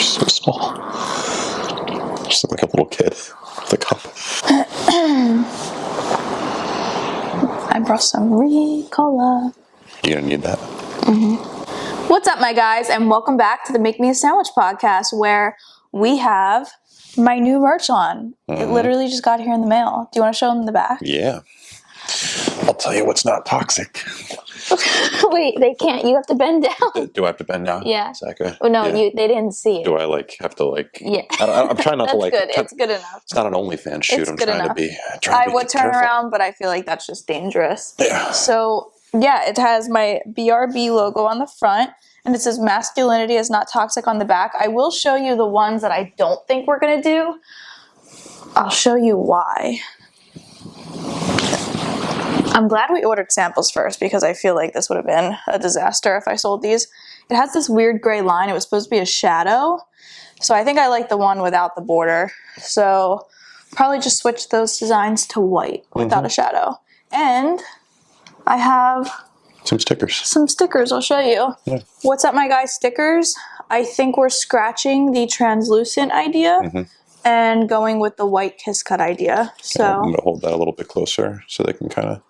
So small. Just look like a little kid with a cup. I brought some Ricola. You're gonna need that. What's up, my guys, and welcome back to the Make Me a Sandwich podcast, where we have my new merch on. It literally just got here in the mail. Do you want to show them the back? Yeah. I'll tell you what's not toxic. Wait, they can't. You have to bend down. Do I have to bend down? Yeah. Is that good? Oh, no, Yeah. they didn't see it. Do I have to Yeah. I'm trying not to That's good. It's good enough. It's not an OnlyFans shoot. It's I'm good trying enough. to be. I would turn around, but I feel like that's just dangerous. Yeah. So, yeah, it has my BRB logo on the front, and it says masculinity is not toxic on the back. I will show you the ones that I don't think we're going to do. I'll show you why. I'm glad we ordered samples first because I feel like this would have been a disaster if I sold these. It has this weird gray line. It was supposed to be a shadow. So I think I like the one without the border. So probably just switch those designs to white without a shadow. And I have some stickers. Some stickers. I'll show you. Yeah. What's up, my guys? Stickers. I think we're scratching the translucent idea and going with the white kiss cut idea. So I'm going to hold that a little bit closer so they can kind of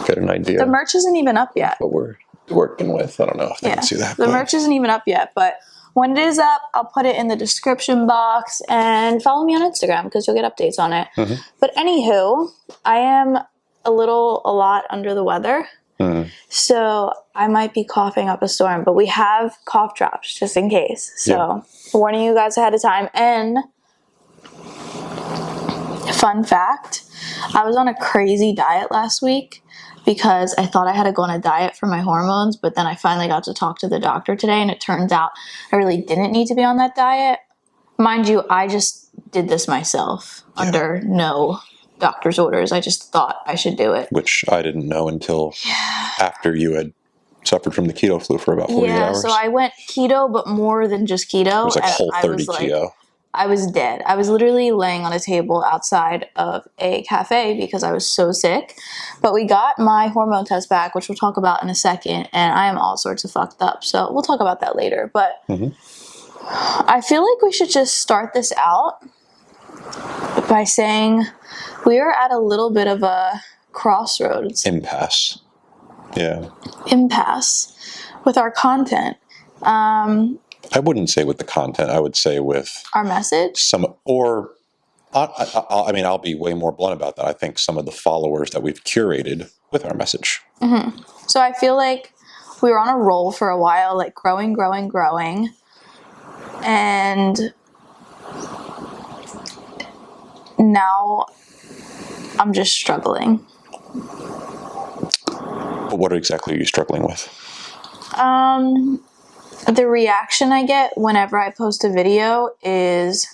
get an idea. The merch isn't even up yet. What we're working with. I don't know if they can see that. The merch isn't even up yet, but when it is up, I'll put it in the description box and follow me on Instagram because you'll get updates on it. But anywho, I am a lot under the weather. So I might be coughing up a storm, but we have cough drops just in case. So warning you guys ahead of time. And fun fact, I was on a crazy diet last week because I thought I had to go on a diet for my hormones, but then I finally got to talk to the doctor today, and it turns out I really didn't need to be on that diet. Mind you, I just did this myself under no doctor's orders. I just thought I should do it. Which I didn't know until after you had suffered from the keto flu for about 48 hours. So I went keto, but more than just keto. It was like whole 30 keto. I was dead. I was literally laying on a table outside of a cafe because I was so sick. But we got my hormone test back, which we'll talk about in a second, and I am all sorts of fucked up. So we'll talk about that later. But I feel like we should just start this out by saying we are at a little bit of a crossroads. Impasse. Yeah. Impasse with our content. I wouldn't say with the content. I would say with our message. I'll be way more blunt about that. I think some of the followers that we've curated with our message. So I feel like we were on a roll for a while, like growing. And now I'm just struggling. But what exactly are you struggling with? The reaction I get whenever I post a video is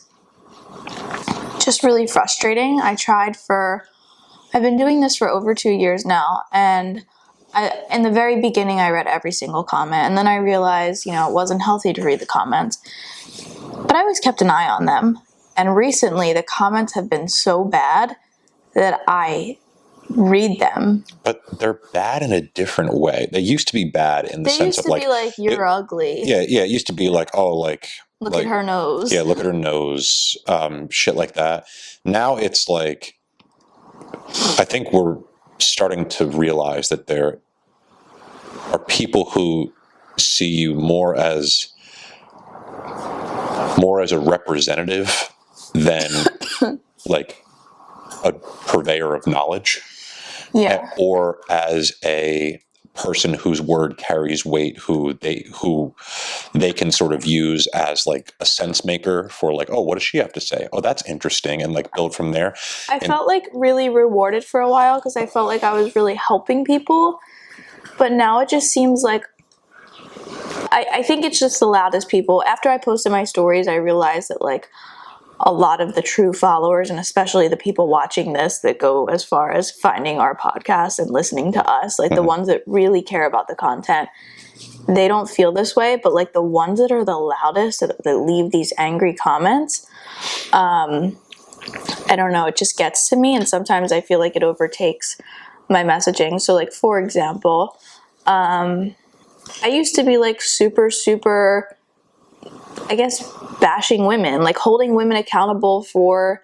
just really frustrating. I've been doing this for over 2 years now, and in the very beginning I read every single comment, and then I realized, it wasn't healthy to read the comments. But I always kept an eye on them, and recently the comments have been so bad that I read them. But they're bad in a different way. They used to be bad in the sense of They used to be like, you're ugly. Yeah, it used to be like, oh, like... Look at her nose. Yeah, look at her nose. Shit like that. Now it's like... I think we're starting to realize that there are people who see you more as a representative than like a purveyor of knowledge. Yeah. Or as a person whose word carries weight, who they can sort of use as like a sense maker for like, oh, what does she have to say? Oh, that's interesting, and like build from there. I felt like really rewarded for a while because I felt like I was really helping people, but now it just seems like I think it's just the loudest people. After I posted my stories, I realized that like a lot of the true followers, and especially the people watching this that go as far as finding our podcast and listening to us, like the ones that really care about the content, they don't feel this way. But like the ones that are the loudest, that leave these angry comments, I don't know, it just gets to me, and sometimes I feel like it overtakes my messaging. So like, for example, I used to be like super I guess, bashing women, like holding women accountable for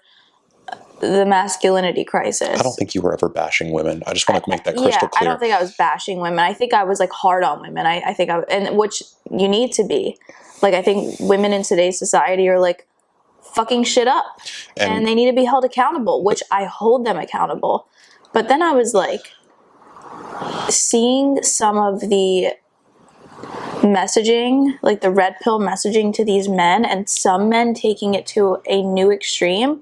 the masculinity crisis. I don't think you were ever bashing women. I just want to make that crystal clear. I don't think I was bashing women. I think I was like hard on women. I think and which you need to be. Like, I think women in today's society are like fucking shit up, and they need to be held accountable, which I hold them accountable. But then I was like seeing some of the messaging, like the red pill messaging to these men, and some men taking it to a new extreme.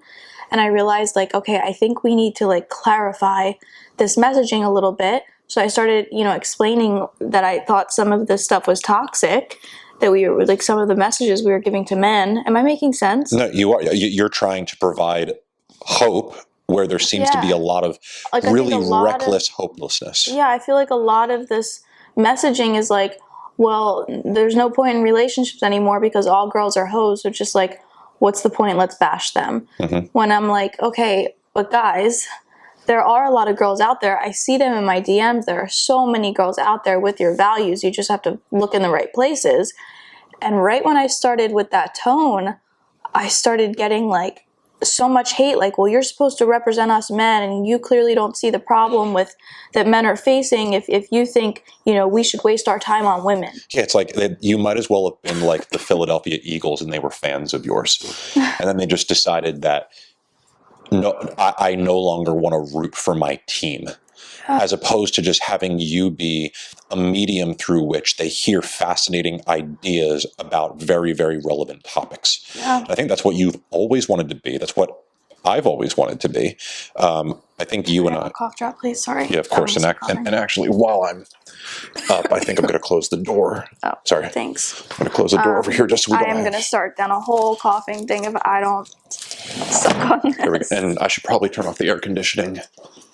And I realized, like, okay, I think we need to like clarify this messaging a little bit. So I started, explaining that I thought some of this stuff was toxic, that we were like some of the messages we were giving to men. Am I making sense? No, you are. You're trying to provide hope where there seems to be a lot of like, really reckless hopelessness. Yeah, I feel like a lot of this messaging is like, well, there's no point in relationships anymore because all girls are hoes. So just like, what's the point? Let's bash them. When I'm like, okay, but guys, there are a lot of girls out there. I see them in my DMs. There are so many girls out there with your values. You just have to look in the right places. And right when I started with that tone, I started getting like so much hate. Like, well, you're supposed to represent us men, and you clearly don't see the problem with that men are facing if you think, we should waste our time on women. Yeah, it's like you might as well have been like the Philadelphia Eagles and they were fans of yours. And then they just decided that, no, I no longer want to root for my team, as opposed to just having you be a medium through which they hear fascinating ideas about very, very relevant topics. Yeah. I think that's what you've always wanted to be. That's what I've always wanted to be. I think you and I... Cough drop, please. Sorry. Yeah, of course. And actually, while I'm up, I think I'm going to close the door. Oh, sorry. Thanks. I'm going to close the door over here just so we don't... I am going to start down a whole coughing thing if I don't suck on this. Here we go. And I should probably turn off the air conditioning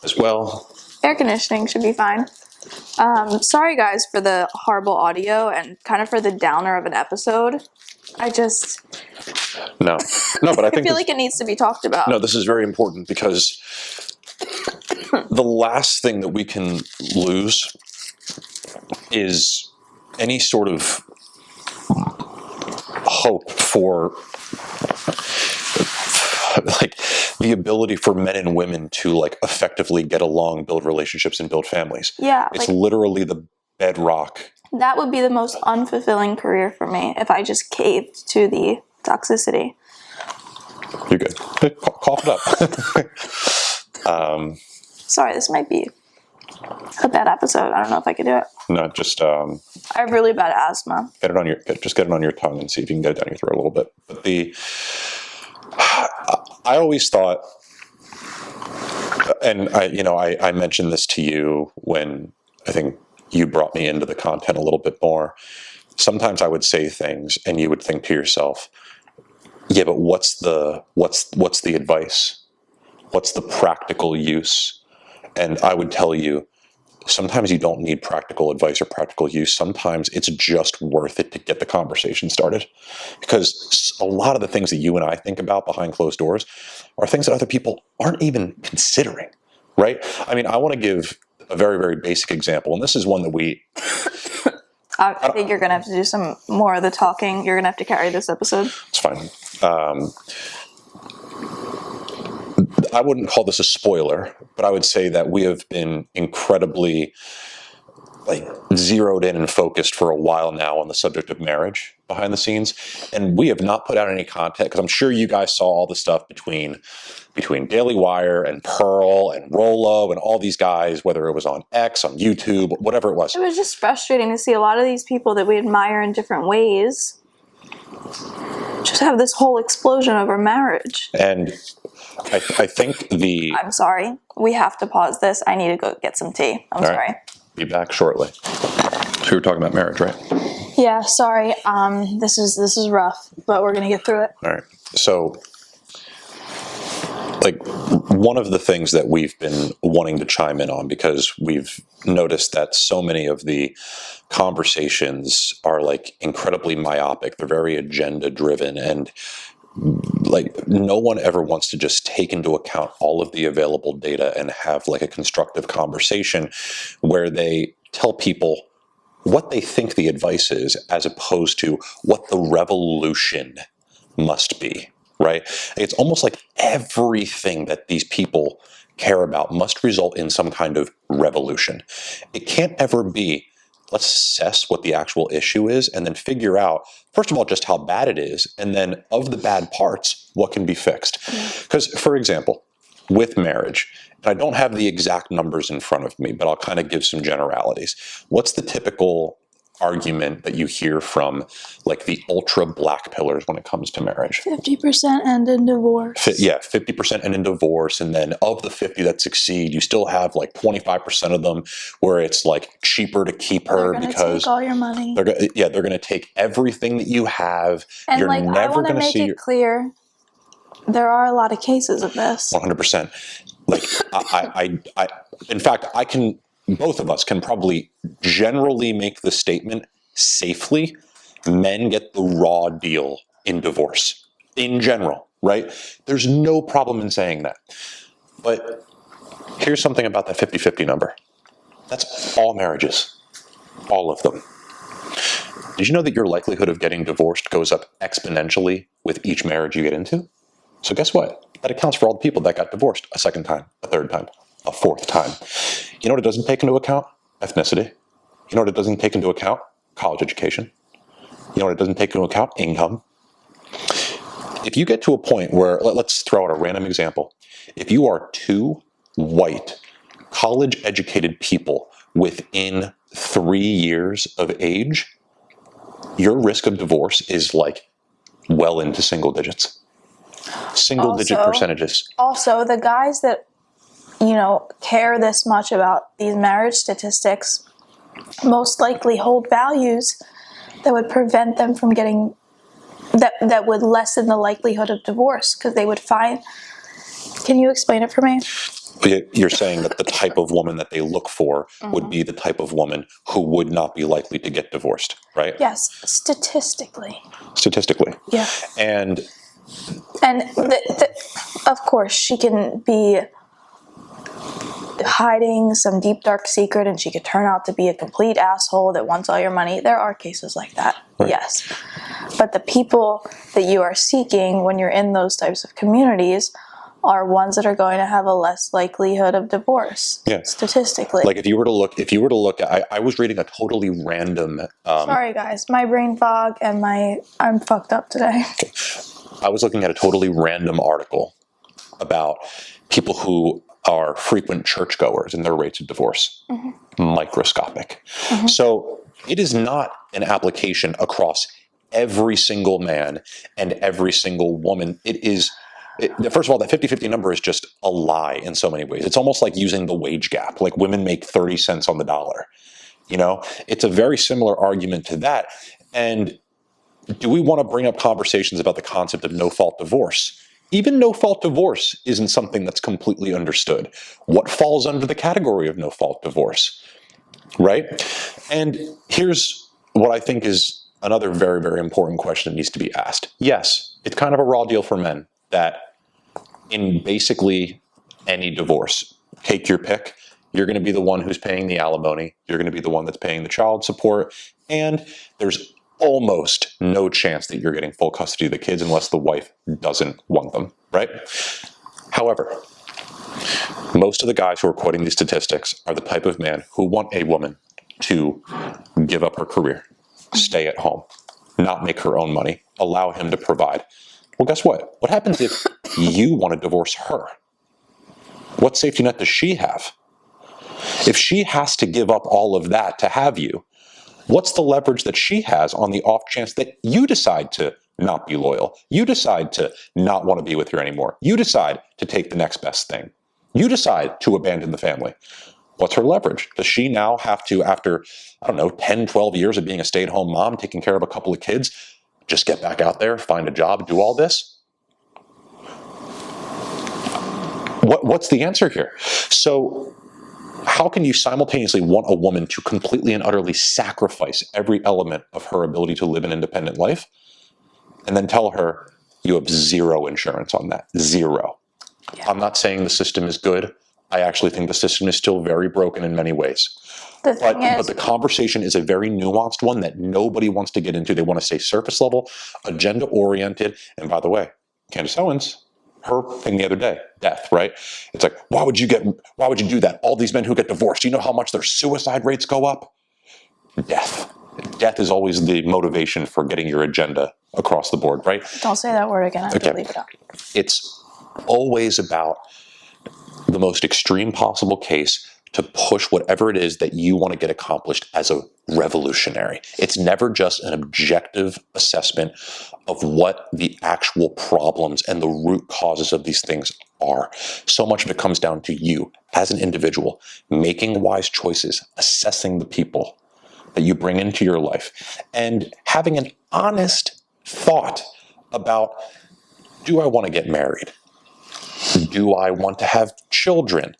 as well. Air conditioning should be fine. Sorry guys for the horrible audio and kind of for the downer of an episode. No, but I think I feel like it needs to be talked about. No, this is very important because the last thing that we can lose is any sort of hope for like the ability for men and women to like effectively get along, build relationships, and build families. Yeah. It's literally the bedrock. That would be the most unfulfilling career for me if I just caved to the toxicity. You're good. Cough it up. Sorry, this might be a bad episode. I don't know if I could do it. No, just I have really bad asthma. Get it on your tongue and see if you can get it down your throat a little bit. But I always thought, and I mentioned this to you when I think you brought me into the content a little bit more. Sometimes I would say things and you would think to yourself, yeah, but what's the advice? What's the practical use? And I would tell you, sometimes you don't need practical advice or practical use. Sometimes it's just worth it to get the conversation started. Because a lot of the things that you and I think about behind closed doors are things that other people aren't even considering, right? I mean, I want to give a very, very basic example, and this is one that we... I think you're going to have to do some more of the talking. You're going to have to carry this episode. It's fine. I wouldn't call this a spoiler, but I would say that we have been incredibly zeroed in and focused for a while now on the subject of marriage behind the scenes. And we have not put out any content because I'm sure you guys saw all the stuff between Daily Wire and Pearl and Rollo and all these guys, whether it was on X, on YouTube, whatever it was. It was just frustrating to see a lot of these people that we admire in different ways just have this whole explosion over marriage. And I think I'm sorry. We have to pause this. I need to go get some tea. I'm sorry. Right. Be back shortly. So we were talking about marriage, right? Yeah, sorry. This is rough, but we're going to get through it. All right. So one of the things that we've been wanting to chime in on, because we've noticed that so many of the conversations are incredibly myopic. They're very agenda driven, and no one ever wants to just take into account all of the available data and have a constructive conversation where they tell people what they think the advice is as opposed to what the revolution must be, right? It's almost like everything that these people care about must result in some kind of revolution. It can't ever be, let's assess what the actual issue is and then figure out, first of all, just how bad it is, and then of the bad parts, what can be fixed. Because, for example, with marriage, and I don't have the exact numbers in front of me, but I'll kind of give some generalities. What's the typical argument that you hear from like the ultra black pillars when it comes to marriage? 50% end in divorce. Yeah, 50% end in divorce. And then of the 50 that succeed, you still have like 25% of them where it's like cheaper to keep her because take all your money. they're going to take everything that you have. And You're like, I never want to going to make see it clear, there are a lot of cases of this. 100%. Like, in fact, both of us can probably generally make the statement safely, men get the raw deal in divorce, in general, right? There's no problem in saying that. But here's something about that 50-50 number. That's all marriages, all of them. Did you know that your likelihood of getting divorced goes up exponentially with each marriage you get into? So guess what? That accounts for all the people that got divorced a second time, a third time, a fourth time. You know what it doesn't take into account? Ethnicity. You know what it doesn't take into account? College education. You know what it doesn't take into account? Income. If you get to a point where, let's throw out a random example. If you are two white, college-educated people within 3 years of age, your risk of divorce is like well into single digits. Single-digit percentages. Also, the guys that, care this much about these marriage statistics most likely hold values that would prevent them from getting, that would lessen the likelihood of divorce, because they would find, can you explain it for me? You're saying that the type of woman that they look for would be the type of woman who would not be likely to get divorced, right? Yes, statistically. Statistically. Yeah. And of course, she can be hiding some deep, dark secret, and she could turn out to be a complete asshole that wants all your money. There are cases like that, right. Yes. But the people that you are seeking when you're in those types of communities are ones that are going to have a less likelihood of divorce, statistically. Like if you were to look, I was reading a totally random. Sorry, guys, my brain fog and I'm fucked up today. I was looking at a totally random article about people who are frequent churchgoers and their rates of divorce. Microscopic. So it is not an application across every single man and every single woman. First of all, that 50-50 number is just a lie in so many ways. It's almost like using the wage gap. Like women make 30 cents on the dollar. It's a very similar argument to that. And do we want to bring up conversations about the concept of no-fault divorce? Even no-fault divorce isn't something that's completely understood. What falls under the category of no-fault divorce, right? And here's what I think is another very, very important question that needs to be asked. Yes, it's kind of a raw deal for men that in basically any divorce, take your pick, you're going to be the one who's paying the alimony, you're going to be the one that's paying the child support, and there's almost no chance that you're getting full custody of the kids unless the wife doesn't want them, right? However, most of the guys who are quoting these statistics are the type of man who want a woman to give up her career, stay at home, not make her own money, allow him to provide. Well, guess what? What happens if you want to divorce her? What safety net does she have? If she has to give up all of that to have you, what's the leverage that she has on the off chance that you decide to not be loyal? You decide to not want to be with her anymore. You decide to take the next best thing. You decide to abandon the family. What's her leverage? Does she now have to, after, 10, 12 years of being a stay-at-home mom, taking care of a couple of kids, just get back out there, find a job, do all this? What's the answer here? So how can you simultaneously want a woman to completely and utterly sacrifice every element of her ability to live an independent life and then tell her you have zero insurance on that? Zero. Yeah. I'm not saying the system is good. I actually think the system is still very broken in many ways. The thing But the conversation is a very nuanced one that nobody wants to get into. They want to stay surface level, agenda oriented. And by the way, Candace Owens, her thing the other day, death, right? It's like, why would you do that? All these men who get divorced, do you know how much their suicide rates go up? Death. Death is always the motivation for getting your agenda across the board, right? Don't say that word again. I have to leave it out. It's always about the most extreme possible case to push whatever it is that you want to get accomplished as a revolutionary. It's never just an objective assessment of what the actual problems and the root causes of these things are. So much of it comes down to you as an individual, making wise choices, assessing the people that you bring into your life, and having an honest thought about, do I want to get married? Do I want to have children?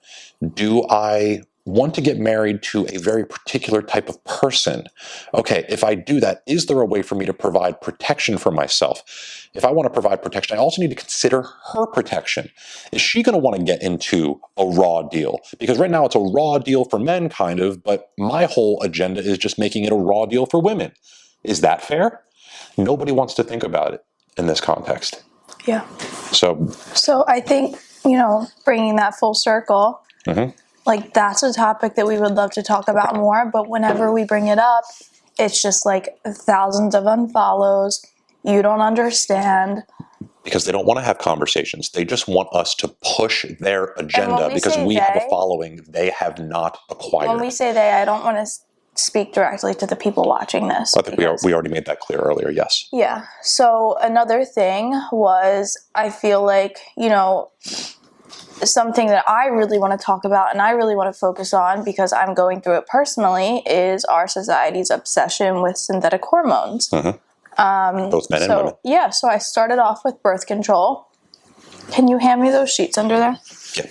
Do I want to get married to a very particular type of person? Okay, if I do that, is there a way for me to provide protection for myself? If I want to provide protection, I also need to consider her protection. Is she going to want to get into a raw deal? Because right now it's a raw deal for men, kind of, but my whole agenda is just making it a raw deal for women. Is that fair? Nobody wants to think about it in this context. Yeah. So I think, bringing that full circle, like that's a topic that we would love to talk about more, but whenever we bring it up, it's just like thousands of unfollows. You don't understand. Because they don't want to have conversations. They just want us to push their agenda because we have a following they have not acquired. When we say they, I don't want to speak directly to the people watching this. I think we already made that clear earlier, yes. Yeah. So another thing was, I feel like, something that I really want to talk about and I really want to focus on because I'm going through it personally is our society's obsession with synthetic hormones. Both men and women. Yeah, so I started off with birth control. Can you hand me those sheets under there? Yeah.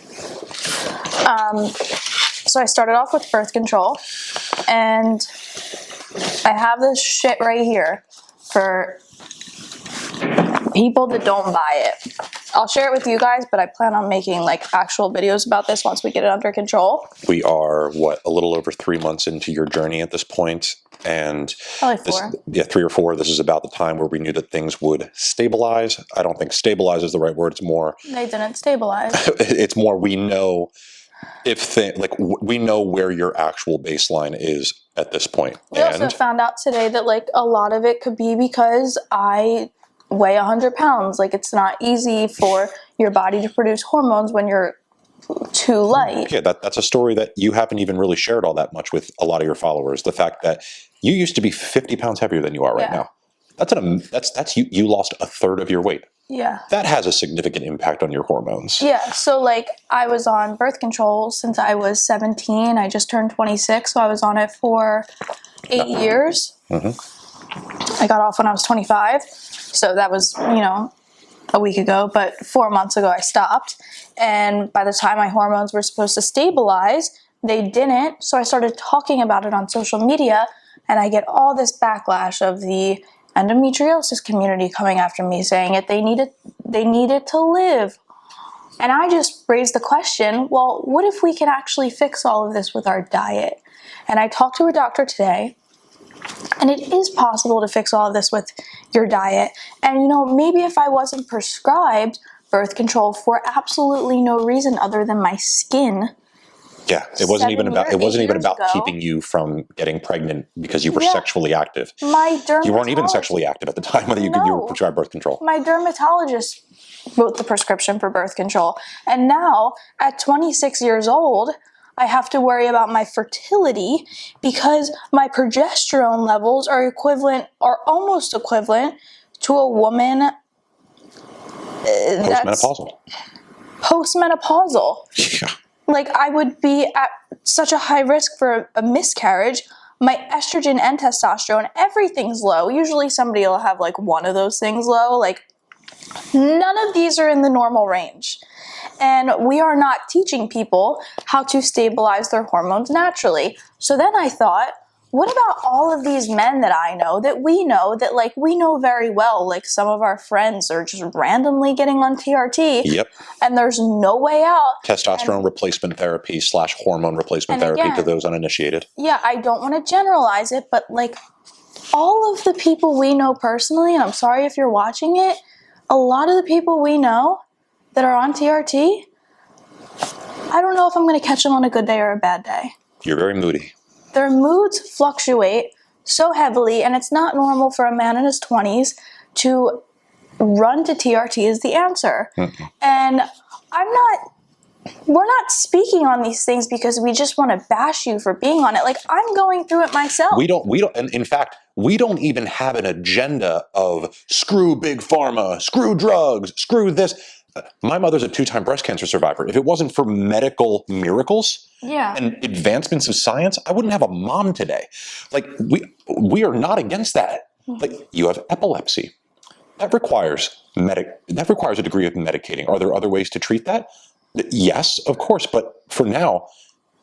So I started off with birth control, and I have this shit right here for people that don't buy it. I'll share it with you guys, but I plan on making like actual videos about this once we get it under control. We are, a little over 3 months into your journey at this point, and probably 4. 3 or 4. This is about the time where we knew that things would stabilize. I don't think stabilize is the right word. It's more they didn't stabilize. It's more we know we know where your actual baseline is at this point. We also found out today that like a lot of it could be because I weigh 100 pounds. Like it's not easy for your body to produce hormones when you're too light. Yeah, that's a story that you haven't even really shared all that much with a lot of your followers. The fact that you used to be 50 pounds heavier than you are right now. That's you lost a third of your weight. Yeah. That has a significant impact on your hormones. Yeah. So like I was on birth control since I was 17. I just turned 26. So I was on it for 8 years. I got off when I was 25. So that was, a week ago, but 4 months ago I stopped. And by the time my hormones were supposed to stabilize, they didn't. So I started talking about it on social media, and I get all this backlash of the endometriosis community coming after me saying they needed to live. And I just raised the question, well, what if we can actually fix all of this with our diet? And I talked to a doctor today, and it is possible to fix all of this with your diet. And maybe if I wasn't prescribed birth control for absolutely no reason other than my skin. Yeah, it wasn't even about keeping you from getting pregnant because you were sexually active. You weren't even sexually active at the time when you were prescribed birth control. My dermatologist wrote the prescription for birth control. And now, at 26 years old, I have to worry about my fertility because my progesterone levels are almost equivalent to a woman postmenopausal. Yeah. Like I would be at such a high risk for a miscarriage. My estrogen and testosterone, everything's low. Usually somebody will have like one of those things low. Like none of these are in the normal range. And we are not teaching people how to stabilize their hormones naturally. So then I thought, what about all of these men that I know, that we know very well, like some of our friends are just randomly getting on TRT. Yep. And there's no way out. Testosterone replacement therapy / hormone replacement therapy for those uninitiated. Yeah, I don't want to generalize it, but like all of the people we know personally, and I'm sorry if you're watching it, a lot of the people we know that are on TRT, I don't know if I'm going to catch them on a good day or a bad day. You're very moody. Their moods fluctuate so heavily, and it's not normal for a man in his 20s to run to TRT as the answer. Mm-mm. And we're not speaking on these things because we just want to bash you for being on it. Like, I'm going through it myself. We don't, and in fact, we don't even have an agenda of screw big pharma, screw drugs, screw this. My mother's a 2-time breast cancer survivor. If it wasn't for medical miracles and advancements of science, I wouldn't have a mom today. Like, we are not against that. Like, you have epilepsy. That requires a degree of medicating. Are there other ways to treat that? Yes, of course. But for now,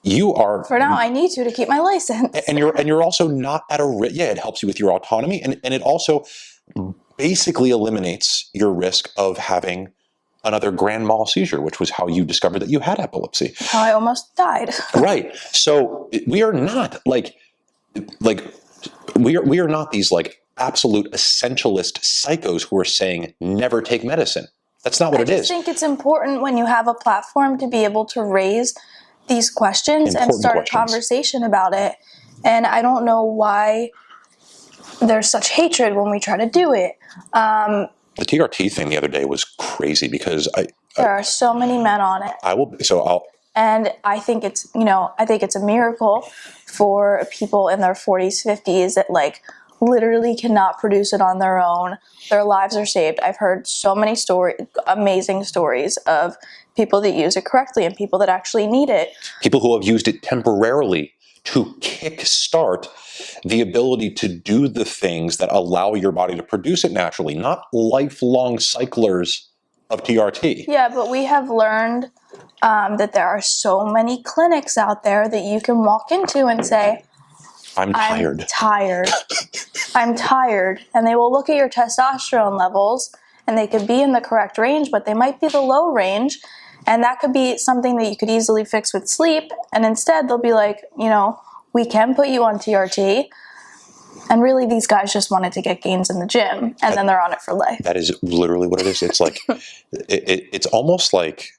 I need to keep my license. And you're also not at a risk. Yeah, it helps you with your autonomy, and it also basically eliminates your risk of having another grand mal seizure, which was how you discovered that you had epilepsy. How I almost died. Right. So we are not we are not these like absolute essentialist psychos who are saying never take medicine. That's not what it is. I just think it's important when you have a platform to be able to raise these questions and start a conversation about it. And I don't know why there's such hatred when we try to do it. The TRT thing the other day was crazy because there are so many men on it. And I think it's a miracle for people in their 40s, 50s that like literally cannot produce it on their own. Their lives are saved. I've heard so many amazing stories of people that use it correctly and people that actually need it. People who have used it temporarily to kickstart the ability to do the things that allow your body to produce it naturally, not lifelong cyclers of TRT. Yeah, but we have learned that there are so many clinics out there that you can walk into and say, I'm tired. I'm tired. And they will look at your testosterone levels, and they could be in the correct range, but they might be the low range. And that could be something that you could easily fix with sleep. And instead, they'll be like, we can put you on TRT. And really, these guys just wanted to get gains in the gym, and then they're on it for life. That is literally what it is. It's like, it's almost like,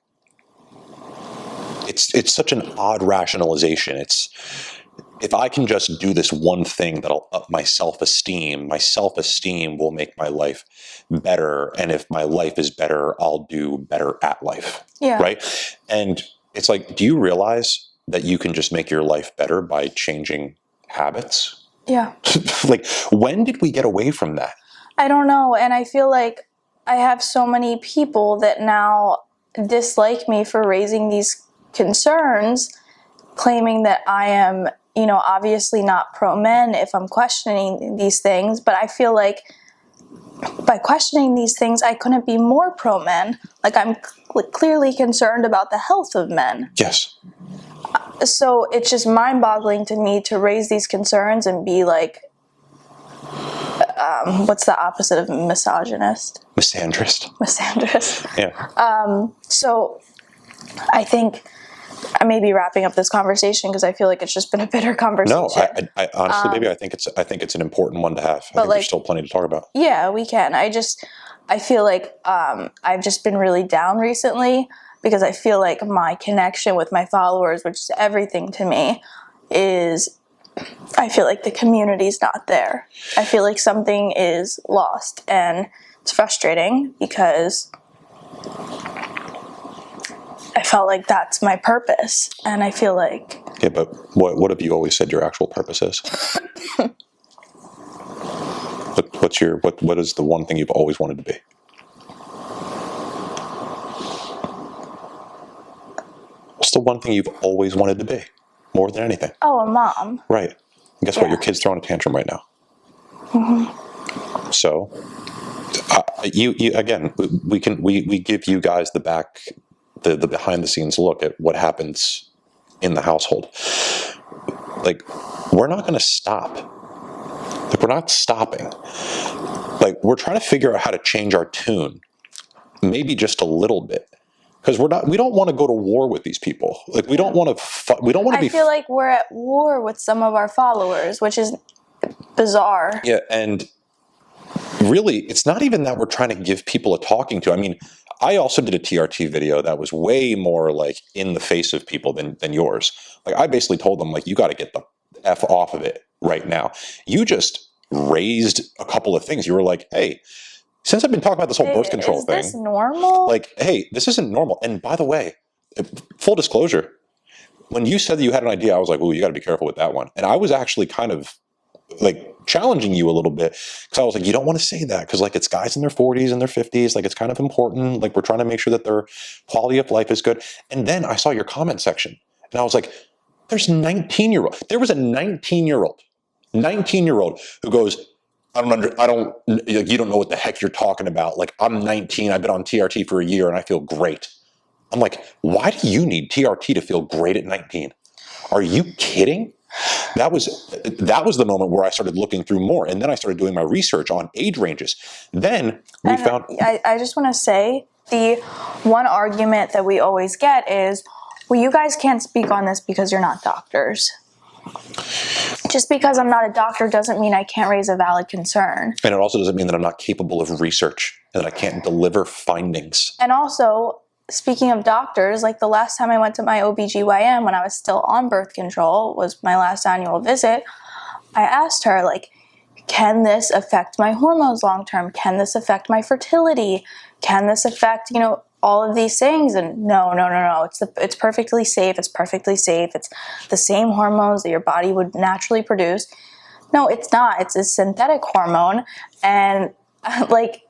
it's such an odd rationalization. If I can just do this one thing that'll up my self-esteem will make my life better. And if my life is better, I'll do better at life. Yeah. Right? And it's like, do you realize that you can just make your life better by changing habits? Yeah. Like, when did we get away from that? I don't know. And I feel like I have so many people that now dislike me for raising these concerns, claiming that I am, obviously not pro-men if I'm questioning these things. But I feel like by questioning these things, I couldn't be more pro-men. Like, I'm clearly concerned about the health of men. Yes. So it's just mind-boggling to me to raise these concerns and be like, what's the opposite of misogynist? Misandrist. Yeah. So I think I may be wrapping up this conversation because I feel like it's just been a bitter conversation. No, I honestly, baby, I think it's an important one to have. I think there's still plenty to talk about. Yeah, we can. I feel like I've just been really down recently because I feel like my connection with my followers, which is everything to me, I feel like the community's not there. I feel like something is lost, and it's frustrating because I felt like that's my purpose, and I feel like... Yeah, but what have you always said your actual purpose is? What is the one thing you've always wanted to be? What's the one thing you've always wanted to be, more than anything? Oh, a mom. Right. And guess what? Your kid's throwing a tantrum right now. Mm-hmm. So, you again, we give you guys the behind the scenes look at what happens in the household. Like, we're not going to stop. Like, we're not stopping. Like, we're trying to figure out how to change our tune, maybe just a little bit. Because we don't want to go to war with these people. Like, we don't want to, we don't want to be. I feel like we're at war with some of our followers, which is bizarre. Yeah, and really, it's not even that we're trying to give people a talking to. I mean, I also did a TRT video that was way more like in the face of people than yours. Like, I basically told them, like, you got to get the F off of it right now. You just raised a couple of things. You were like, hey, since I've been talking about this whole birth control thing. Is this normal? Like, hey, this isn't normal. And by the way, full disclosure, when you said that you had an idea, I was like, oh, you got to be careful with that one. And I was actually kind of like challenging you a little bit, because I was like, you don't want to say that, because like, it's guys in their 40s and their 50s, like, it's kind of important, like, we're trying to make sure that their quality of life is good. And then I saw your comment section and I was like, there was a 19-year-old who goes, you don't know what the heck you're talking about. Like, I'm 19, I've been on TRT for a year and I feel great. I'm like, why do you need TRT to feel great at 19? Are you kidding? That was the moment where I started looking through more, and then I started doing my research on age ranges. Then we found. I just want to say, the one argument that we always get is, well, you guys can't speak on this because you're not doctors. Just because I'm not a doctor doesn't mean I can't raise a valid concern. And it also doesn't mean that I'm not capable of research and that I can't deliver findings. And also, speaking of doctors, like the last time I went to my OBGYN when I was still on birth control, was my last annual visit, I asked her, like, can this affect my hormones long term? Can this affect my fertility? Can this affect, all of these things? And no. It's perfectly safe. It's perfectly safe. It's the same hormones that your body would naturally produce. No, it's not. It's a synthetic hormone. And like,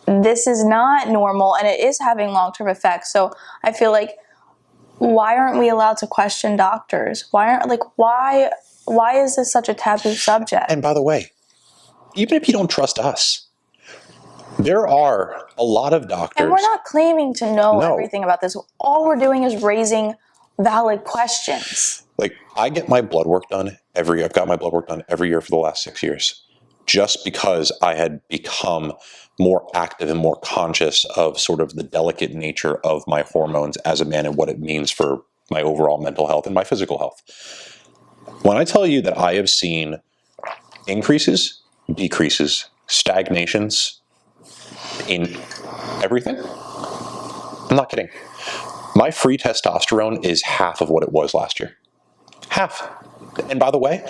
this is not normal, and it is having long-term effects. So I feel like, why aren't we allowed to question doctors? Why is this such a taboo subject? And by the way, even if you don't trust us, there are a lot of doctors. And we're not claiming to know everything about this. All we're doing is raising valid questions. Like, I've got my blood work done every year for the last 6 years, just because I had become more active and more conscious of sort of the delicate nature of my hormones as a man and what it means for my overall mental health and my physical health. When I tell you that I have seen increases, decreases, stagnations in everything, I'm not kidding. My free testosterone is half of what it was last year. Half. And by the way,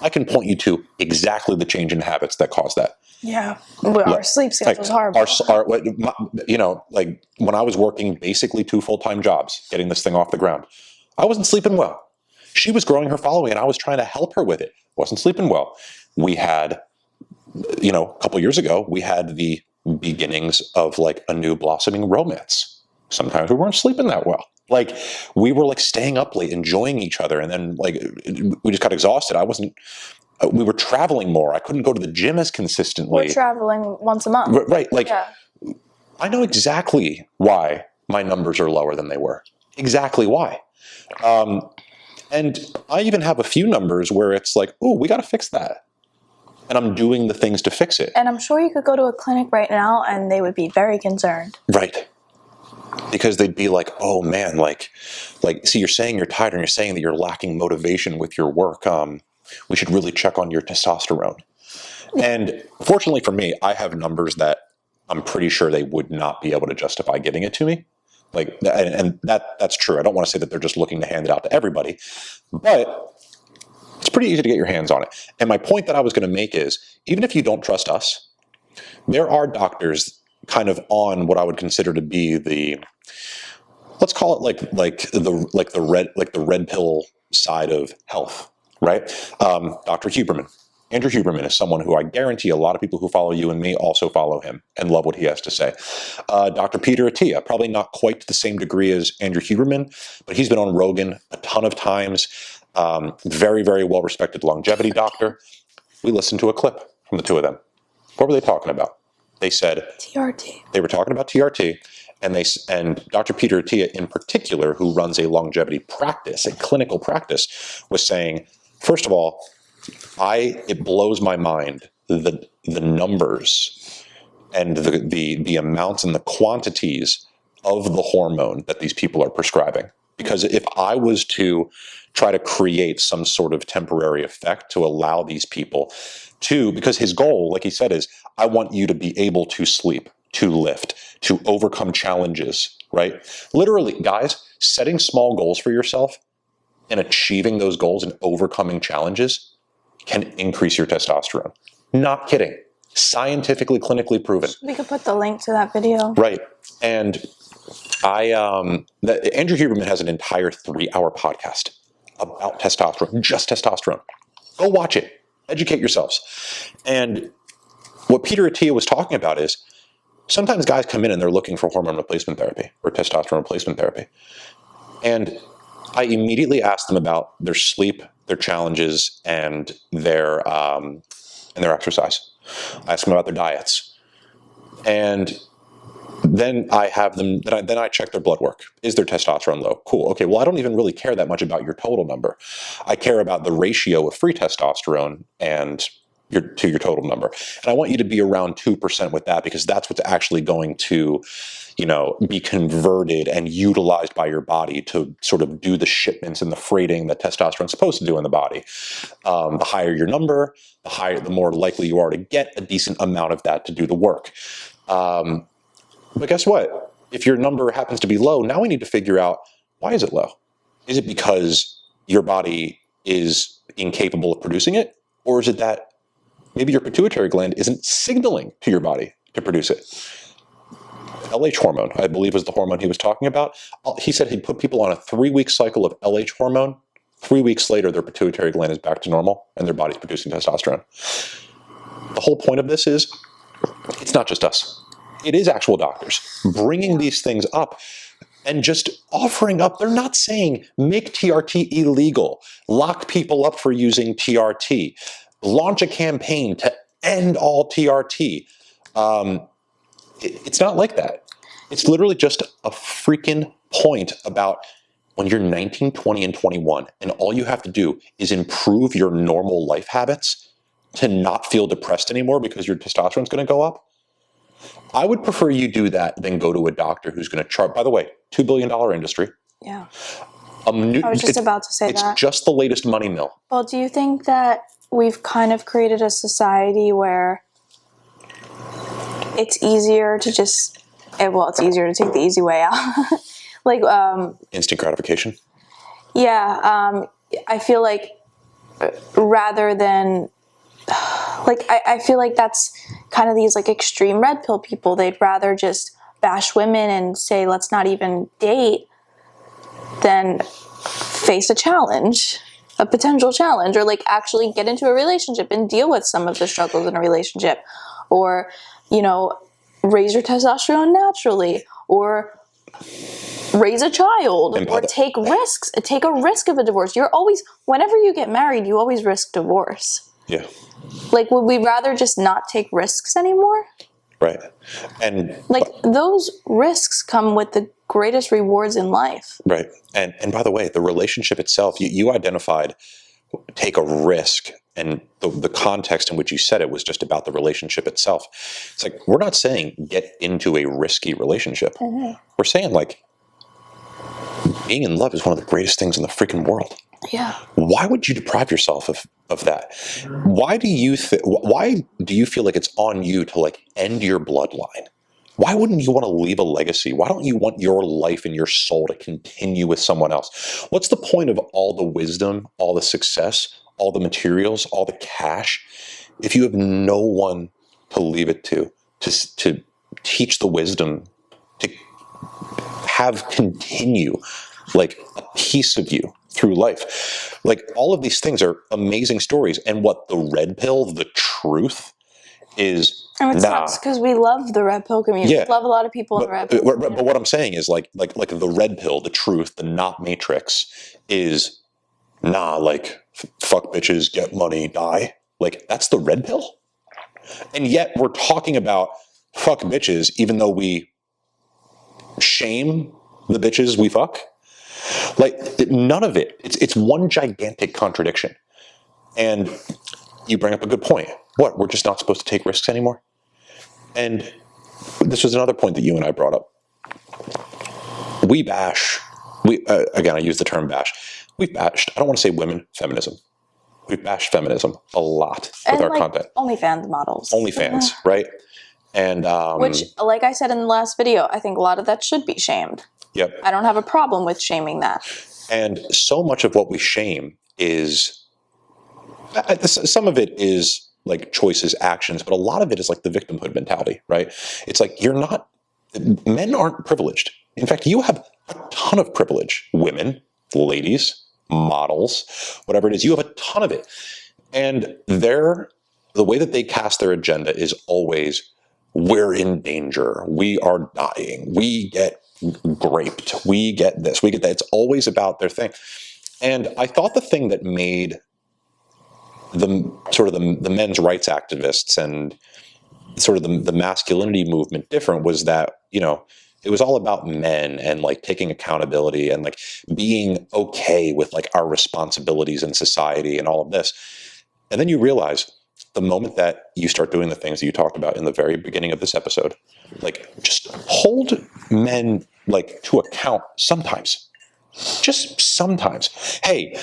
I can point you to exactly the change in habits that caused that. Yeah, our sleep schedule was horrible. Like, when I was working basically 2 full-time jobs, getting this thing off the ground, I wasn't sleeping well. She was growing her following, and I was trying to help her with it. Wasn't sleeping well. We had, a couple years ago, we had the beginnings of like a new blossoming romance. Sometimes we weren't sleeping that well. Like, we were like staying up late, enjoying each other, and then like we just got exhausted. We were traveling more. I couldn't go to the gym as consistently. We're traveling once a month. Right. Like, yeah. I know exactly why my numbers are lower than they were. Exactly why. And I even have a few numbers where it's like, oh, we got to fix that. And I'm doing the things to fix it. And I'm sure you could go to a clinic right now and they would be very concerned. Right. Because they'd be like, oh man, like, see, you're saying you're tired and you're saying that you're lacking motivation with your work. We should really check on your testosterone. And fortunately for me, I have numbers that I'm pretty sure they would not be able to justify giving it to me. Like, and that's true. I don't want to say that they're just looking to hand it out to everybody, but it's pretty easy to get your hands on it. And my point that I was going to make is, even if you don't trust us, there are doctors kind of on what I would consider to be the, let's call it like the red pill side of health, right? Dr. Huberman. Andrew Huberman is someone who I guarantee a lot of people who follow you and me also follow him and love what he has to say. Dr. Peter Attia, probably not quite to the same degree as Andrew Huberman, but he's been on Rogan a ton of times. Very, very well-respected longevity doctor. We listened to a clip from the two of them. What were they talking about? They said TRT. They were talking about TRT, and Dr. Peter Attia in particular, who runs a longevity practice, a clinical practice, was saying first of all, it blows my mind the numbers and the amounts and the quantities of the hormone that these people are prescribing. Because if I was to try to create some sort of temporary effect to allow these people to, because his goal, like he said, is I want you to be able to sleep, to lift, to overcome challenges, right? Literally, guys, setting small goals for yourself and achieving those goals and overcoming challenges can increase your testosterone. Not kidding. Scientifically, clinically proven. We could put the link to that video. Right. And Andrew Huberman has an entire 3-hour podcast about testosterone, just testosterone. Go watch it. Educate yourselves. And what Peter Attia was talking about is sometimes guys come in and they're looking for hormone replacement therapy or testosterone replacement therapy. And I immediately ask them about their sleep, their challenges, and their exercise. I ask them about their diets. And then I have them, then I check their blood work. Is their testosterone low? Cool. Okay, well, I don't even really care that much about your total number. I care about the ratio of free testosterone and to your total number. And I want you to be around 2% with that, because that's what's actually going to, be converted and utilized by your body to sort of do the shipments and the freighting that testosterone is supposed to do in the body. The higher your number, the more likely you are to get a decent amount of that to do the work. But guess what? If your number happens to be low, now we need to figure out, why is it low? Is it because your body is incapable of producing it? Or is it that maybe your pituitary gland isn't signaling to your body to produce it? LH hormone, I believe, was the hormone he was talking about. He said he'd put people on a 3-week cycle of LH hormone. 3 weeks later, their pituitary gland is back to normal and their body's producing testosterone. The whole point of this is, it's not just us. It is actual doctors bringing these things up and just offering up. They're not saying make TRT illegal, lock people up for using TRT, launch a campaign to end all TRT. It's not like that. It's literally just a freaking point about when you're 19, 20, and 21, and all you have to do is improve your normal life habits to not feel depressed anymore because your testosterone's going to go up. I would prefer you do that than go to a doctor who's going to charge. By the way, $2 billion industry. Yeah. I was just about to say that. It's just the latest money mill. Well, do you think that we've kind of created a society where it's easier to just, it's easier to take the easy way out? Instant gratification? Yeah. I feel like rather than, I feel like that's kind of these extreme red pill people. They'd rather just bash women and say, let's not even date, than face a challenge, a potential challenge, or actually get into a relationship and deal with some of the struggles in a relationship, or, raise your testosterone naturally, or raise a child, or take risks, take a risk of a divorce. Whenever you get married, you always risk divorce. Yeah. Would we rather just not take risks anymore? Right. And those risks come with the greatest rewards in life. Right. And by the way, the relationship itself, you identified take a risk, and the context in which you said it was just about the relationship itself. It's we're not saying get into a risky relationship. Mm-hmm. We're saying being in love is one of the greatest things in the freaking world. Yeah. Why would you deprive yourself of that? Why do you feel like it's on you to end your bloodline? Why wouldn't you want to leave a legacy? Why don't you want your life and your soul to continue with someone else? What's the point of all the wisdom, all the success, all the materials, all the cash, if you have no one to leave it to teach the wisdom, to have continue a piece of you through life? All of these things are amazing stories. And what the red pill, the truth is, and it sucks because we love the red pill community. Yeah. We love a lot of people in the red pill community. But what I'm saying is the red pill, the truth, the not matrix is fuck bitches, get money, die. That's the red pill. And yet we're talking about fuck bitches, even though we shame the bitches we fuck. None of it. It's one gigantic contradiction. And you bring up a good point. What, we're just not supposed to take risks anymore? And this was another point that you and I brought up. Again, I use the term bash. We've bashed, I don't want to say women, feminism. We've bashed feminism a lot with our content. OnlyFans models. OnlyFans, right? And which, like I said in the last video, I think a lot of that should be shamed. Yep. I don't have a problem with shaming that. And so much of what we shame is, some of it is like choices, actions, but a lot of it is like the victimhood mentality, right? It's like men aren't privileged. In fact, you have a ton of privilege. Women, ladies, models, whatever it is, you have a ton of it. And the way that they cast their agenda is always, we're in danger, we are dying, we get raped, we get this, we get that. It's always about their thing. And I thought the thing that made the men's rights activists and sort of the masculinity movement different was that, it was all about men and like taking accountability and like being okay with like our responsibilities in society and all of this. And then you realize the moment that you start doing the things that you talked about in the very beginning of this episode, like just hold men like to account sometimes, just sometimes. Hey,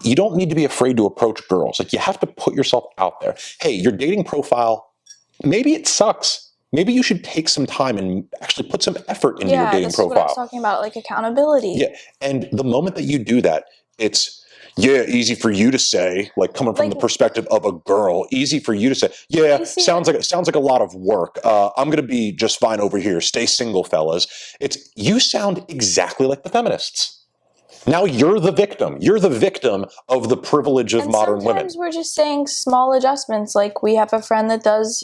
you don't need to be afraid to approach girls. Like, you have to put yourself out there. Hey, your dating profile, maybe it sucks. Maybe you should take some time and actually put some effort into your dating profile. Yeah, this is what I was talking about, like accountability. Yeah, and the moment that you do that, it's, easy for you to say, like coming from the perspective of a girl, easy for you to say, sounds like a lot of work. I'm going to be just fine over here. Stay single, fellas. You sound exactly like the feminists. Now you're the victim. You're the victim of the privilege of modern women. Sometimes we're just saying small adjustments. Like, we have a friend that does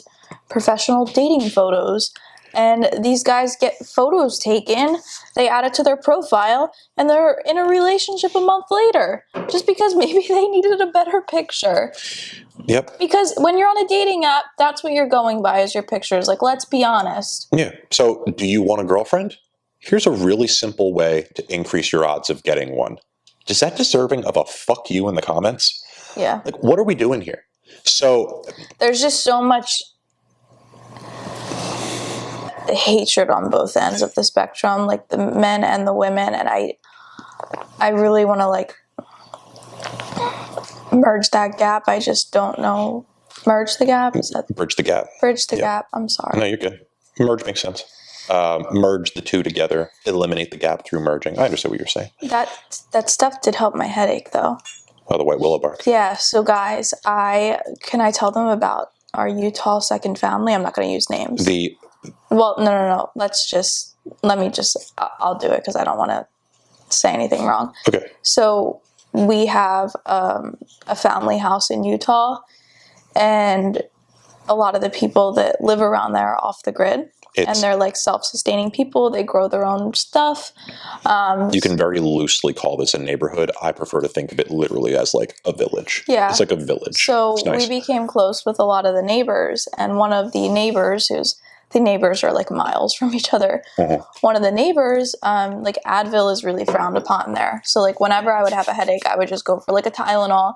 professional dating photos, and these guys get photos taken, they add it to their profile, and they're in a relationship a month later, just because maybe they needed a better picture. Yep. Because when you're on a dating app, that's what you're going by, is your pictures. Like, let's be honest. Yeah. So, do you want a girlfriend? Here's a really simple way to increase your odds of getting one. Is that deserving of a fuck you in the comments? Yeah. Like, what are we doing here? So there's just so much hatred on both ends of the spectrum, like the men and the women, and I really want to like merge that gap. I just don't know. Merge the gap? Is that bridge the gap? Bridge the gap. I'm sorry. No, you're good. Merge makes sense. Merge the two together, eliminate the gap through merging. I understand what you're saying. That stuff did help my headache, though. Oh, the white willow bark. Yeah, so guys, can I tell them about our Utah second family? I'm not going to use names. Well, no. I'll do it because I don't want to say anything wrong. Okay. So we have a family house in Utah, and a lot of the people that live around there are off the grid. And they're like self-sustaining people. They grow their own stuff. You can very loosely call this a neighborhood. I prefer to think of it literally as like a village. Yeah. It's like a village. So we became close with a lot of the neighbors. And one of the neighbors the neighbors are like miles from each other. Uh-huh. One of the neighbors, like Advil is really frowned upon there. So like whenever I would have a headache, I would just go for like a Tylenol.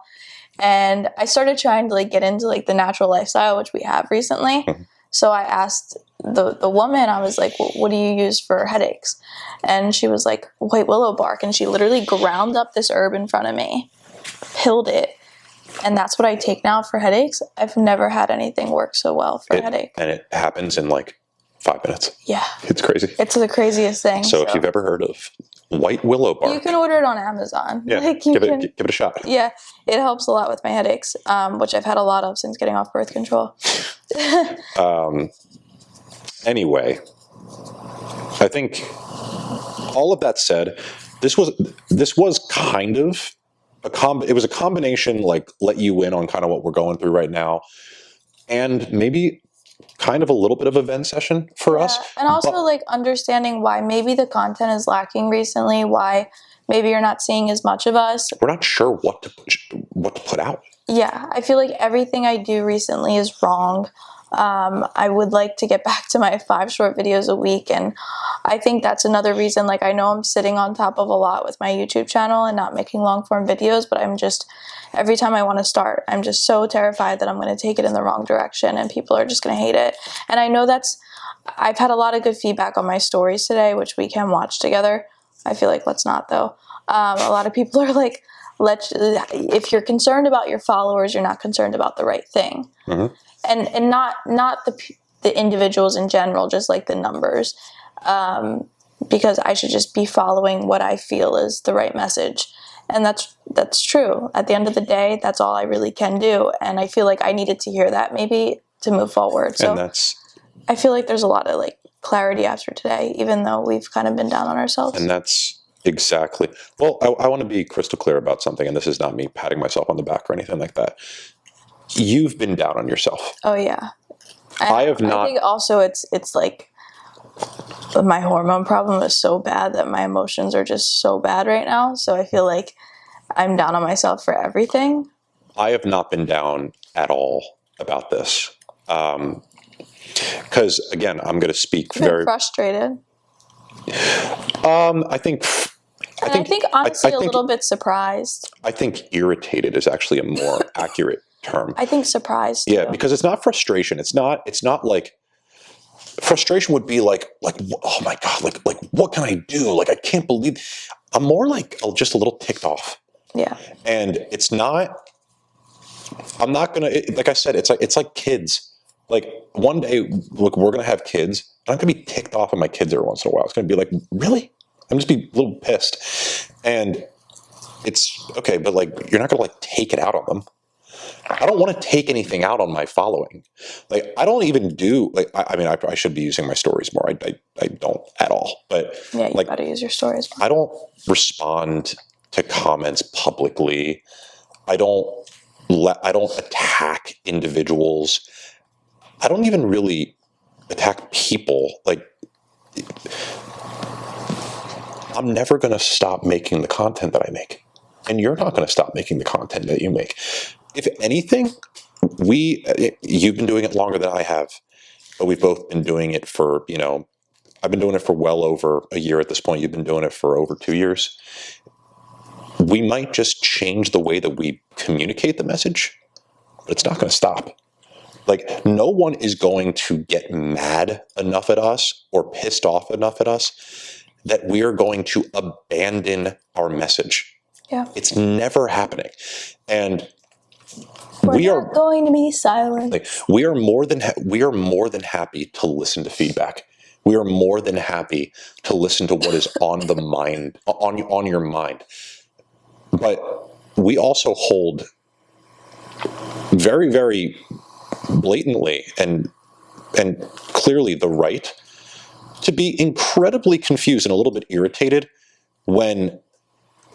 And I started trying to like get into like the natural lifestyle, which we have recently. Uh-huh. So I asked the woman, I was like, well, what do you use for headaches? And she was like, white willow bark. And she literally ground up this herb in front of me, pilled it. And that's what I take now for headaches. I've never had anything work so well for a headache. And it happens in like 5 minutes. Yeah. It's crazy. It's the craziest thing. So if you've ever heard of white willow bark. You can order it on Amazon. Yeah, like give it a shot. Yeah, it helps a lot with my headaches, which I've had a lot of since getting off birth control. Anyway, I think all of that said, this was kind of it was a combination, like, let you in on kind of what we're going through right now, and maybe kind of a little bit of a vent session for us. And also like understanding why maybe the content is lacking recently, why maybe you're not seeing as much of us. We're not sure what to put out. Yeah, I feel like everything I do recently is wrong. I would like to get back to my 5 short videos a week, and I think that's another reason. Like, I know I'm sitting on top of a lot with my YouTube channel and not making long form videos, but I'm just, every time I want to start, I'm just so terrified that I'm going to take it in the wrong direction and people are just going to hate it. And I know I've had a lot of good feedback on my stories today, which we can watch together. I feel like let's not, though. A lot of people are like, if you're concerned about your followers, you're not concerned about the right thing. Mm-hmm. And not the individuals in general, just like the numbers, because I should just be following what I feel is the right message, and that's true. At the end of the day, that's all I really can do, and I feel like I needed to hear that maybe to move forward. So I feel like there's a lot of like clarity after today, even though we've kind of been down on ourselves. And that's exactly, well, I want to be crystal clear about something, and this is not me patting myself on the back or anything like that. You've been down on yourself. Oh yeah. I have not. I think also it's like my hormone problem is so bad that my emotions are just so bad right now. So I feel like I'm down on myself for everything. I have not been down at all about this. Because again, I'm going to speak very frustrated. I think honestly a little bit surprised. I think irritated is actually a more accurate term. I think surprised. Yeah, too. Because it's not frustration. It's not like frustration would be like oh my God, like what can I do? Like I can't believe. I'm more like just a little ticked off. Yeah. And it's not. I'm not gonna. Like I said, it's like kids. Like one day, look, we're gonna have kids. And I'm gonna be ticked off at my kids every once in a while. It's gonna be like, really? I'm just be a little pissed. And it's okay, but like you're not gonna like take it out on them. I don't want to take anything out on my following. Like I don't even do like I mean I should be using my stories more. I don't at all. But yeah, you gotta use your stories more. I don't respond to comments publicly. I don't attack individuals. I don't even really attack people. Like I'm never going to stop making the content that I make. And you're not going to stop making the content that you make. If anything, you've been doing it longer than I have, but we've both been doing it for, I've been doing it for well over a year at this point. You've been doing it for over 2 years. We might just change the way that we communicate the message, but it's not going to stop. Like, no one is going to get mad enough at us or pissed off enough at us that we are going to abandon our message. Yeah. It's never happening. And we are going to be silent. Like, we are more than happy to listen to feedback. We are more than happy to listen to what is on the mind, on your mind. But we also hold very, very blatantly and clearly the right to be incredibly confused and a little bit irritated when,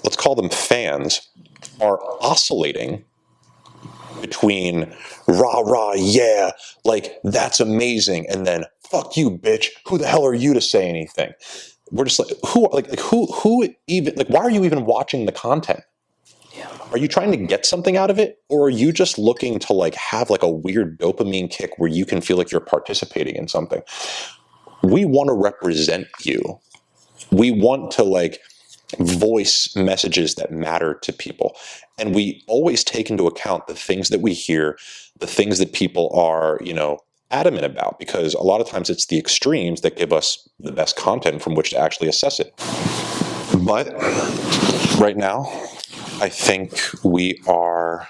let's call them fans, are oscillating between rah, rah, yeah, like that's amazing, and then fuck you, bitch, who the hell are you to say anything? We're just like, who even, like, why are you even watching the content? Yeah. Are you trying to get something out of it? Or are you just looking to like have like a weird dopamine kick where you can feel like you're participating in something? We want to represent you. We want to like voice messages that matter to people. And we always take into account the things that we hear, the things that people are, adamant about, because a lot of times it's the extremes that give us the best content from which to actually assess it. But right now, I think we are,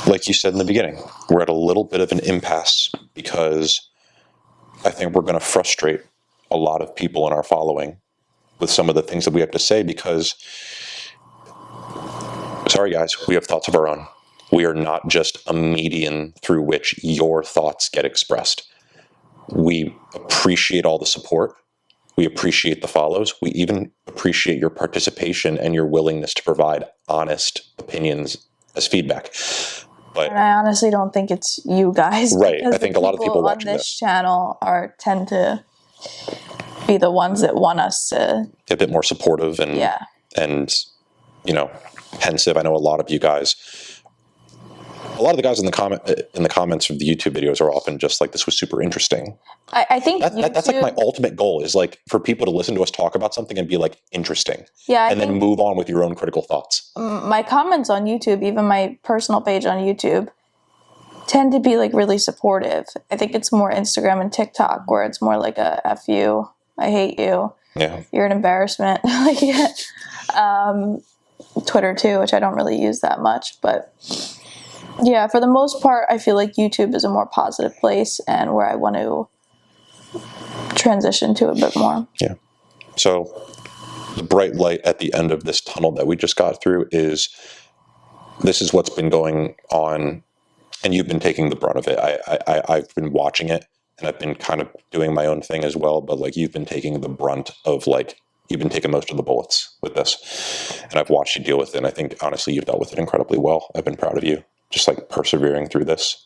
like you said in the beginning, we're at a little bit of an impasse because I think we're going to frustrate a lot of people in our following with some of the things that we have to say because, sorry guys, we have thoughts of our own. We are not just a median through which your thoughts get expressed. We appreciate all the support. We appreciate the follows. We even appreciate your participation and your willingness to provide honest opinions as feedback. But and I honestly don't think it's you guys. Right. I think a lot of people watching on this channel tend to be the ones that want us to a bit more supportive and pensive. I know a lot of you guys a lot of the guys in the comments of the YouTube videos are often just like, this was super interesting. I think that's like my ultimate goal, is like for people to listen to us talk about something and be like, interesting. Yeah, and then move on with your own critical thoughts. My comments on YouTube, even my personal page on YouTube, tend to be like really supportive. I think it's more Instagram and TikTok where it's more like a F you, I hate you, you're an embarrassment. Twitter too, which I don't really use that much, but yeah, for the most part, I feel like YouTube is a more positive place and where I want to transition to a bit more. Yeah. So the bright light at the end of this tunnel that we just got through is, this is what's been going on, and you've been taking the brunt of it. I've been watching it, and I've been kind of doing my own thing as well, but like, you've been taking the brunt of, like, you've been taking most of the bullets with this, and I've watched you deal with it, and I think honestly you've dealt with it incredibly well. I've been proud of you, just like persevering through this.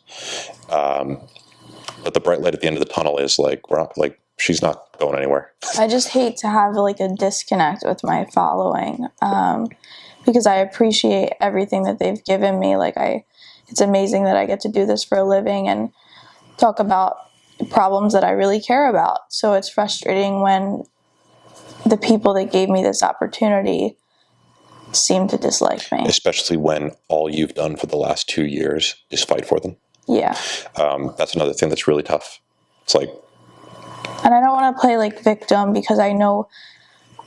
But the bright light at the end of the tunnel is like, we're not, like, she's not going anywhere. I just hate to have like a disconnect with my following, because I appreciate everything that they've given me. Like, it's amazing that I get to do this for a living and talk about problems that I really care about. So it's frustrating when the people that gave me this opportunity seem to dislike me. Especially when all you've done for the last 2 years is fight for them. Yeah. That's another thing that's really tough. It's like... And I don't want to play like victim, because I know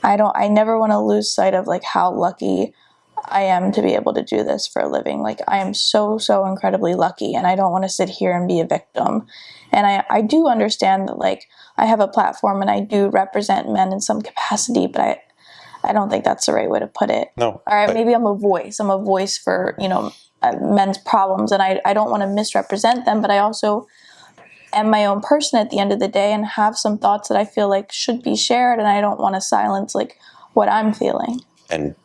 I never want to lose sight of like how lucky I am to be able to do this for a living. Like, I am so incredibly lucky, and I don't want to sit here and be a victim. And I do understand that, like, I have a platform and I do represent men in some capacity, but I don't think that's the right way to put it. No. All right, maybe I'm a voice. I'm a voice for, men's problems, and I don't want to misrepresent them, but I also am my own person at the end of the day and have some thoughts that I feel like should be shared, and I don't want to silence like what I'm feeling. And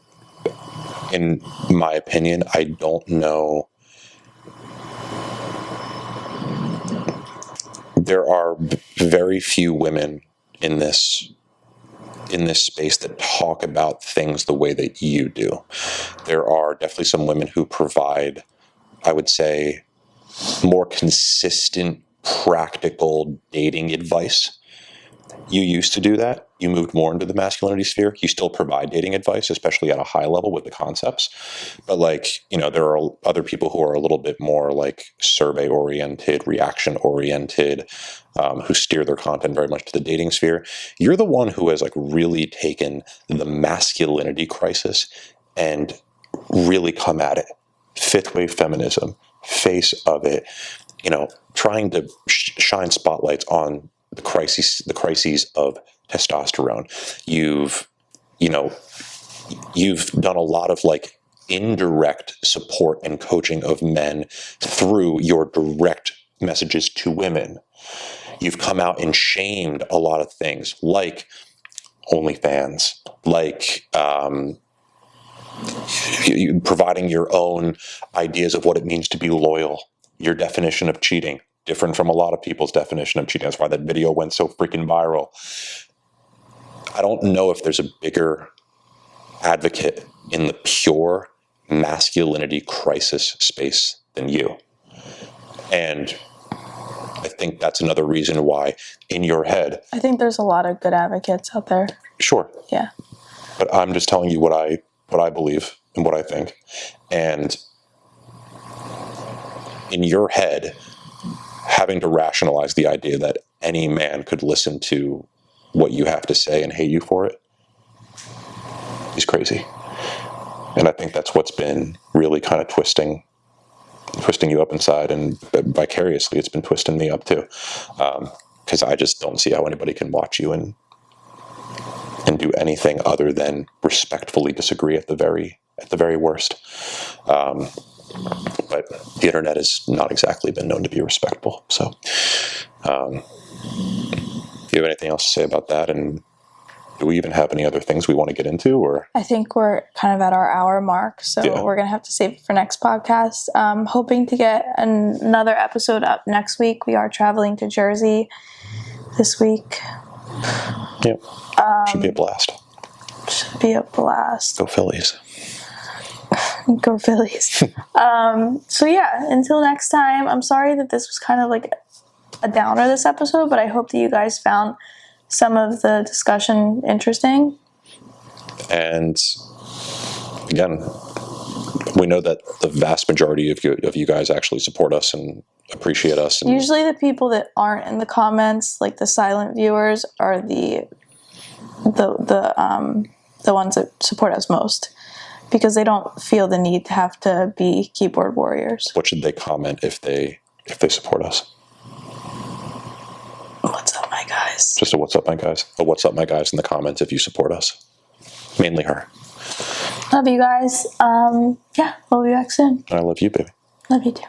in my opinion, I don't know. There are very few women in this space that talk about things the way that you do. There are definitely some women who provide, I would say, more consistent, practical dating advice. You used to do that. You moved more into the masculinity sphere. You still provide dating advice, especially at a high level with the concepts. But like, there are other people who are a little bit more like survey-oriented, reaction-oriented, who steer their content very much to the dating sphere. You're the one who has like really taken the masculinity crisis and really come at it. Fifth wave feminism, face of it, trying to shine spotlights on the crises of testosterone. You've done a lot of like indirect support and coaching of men through your direct messages to women. You've come out and shamed a lot of things like OnlyFans, like you providing your own ideas of what it means to be loyal, your definition of cheating, different from a lot of people's definition of cheating. That's why that video went so freaking viral. I don't know if there's a bigger advocate in the pure masculinity crisis space than you. And I think that's another reason why in your head... I think there's a lot of good advocates out there. Sure. Yeah. But I'm just telling you what I believe and what I think. And in your head, having to rationalize the idea that any man could listen to what you have to say and hate you for it is crazy. And I think that's what's been really kind of twisting you up inside, and vicariously it's been twisting me up too. Because I just don't see how anybody can watch you and do anything other than respectfully disagree at the very worst. But the internet has not exactly been known to be respectful. So, do you have anything else to say about that? And do we even have any other things we want to get into? Or I think we're kind of at our hour mark, so we're going to have to save it for next podcast. Hoping to get another episode up next week. We are traveling to Jersey this week. Yep. Should be a blast. Should be a blast. Go Phillies. Go Phillies. So yeah, until next time, I'm sorry that this was kind of like a downer this episode, but I hope that you guys found some of the discussion interesting. And again, we know that the vast majority of you guys actually support us and appreciate us. And usually the people that aren't in the comments, like the silent viewers, are the ones that support us most, because they don't feel the need to have to be keyboard warriors. what should they comment if they support us? What's up, my guys? Just a what's up, my guys. A what's up, my guys in the comments if you support us. Mainly her. Love you guys. Yeah, we'll be back soon. I love you, baby. Love you too.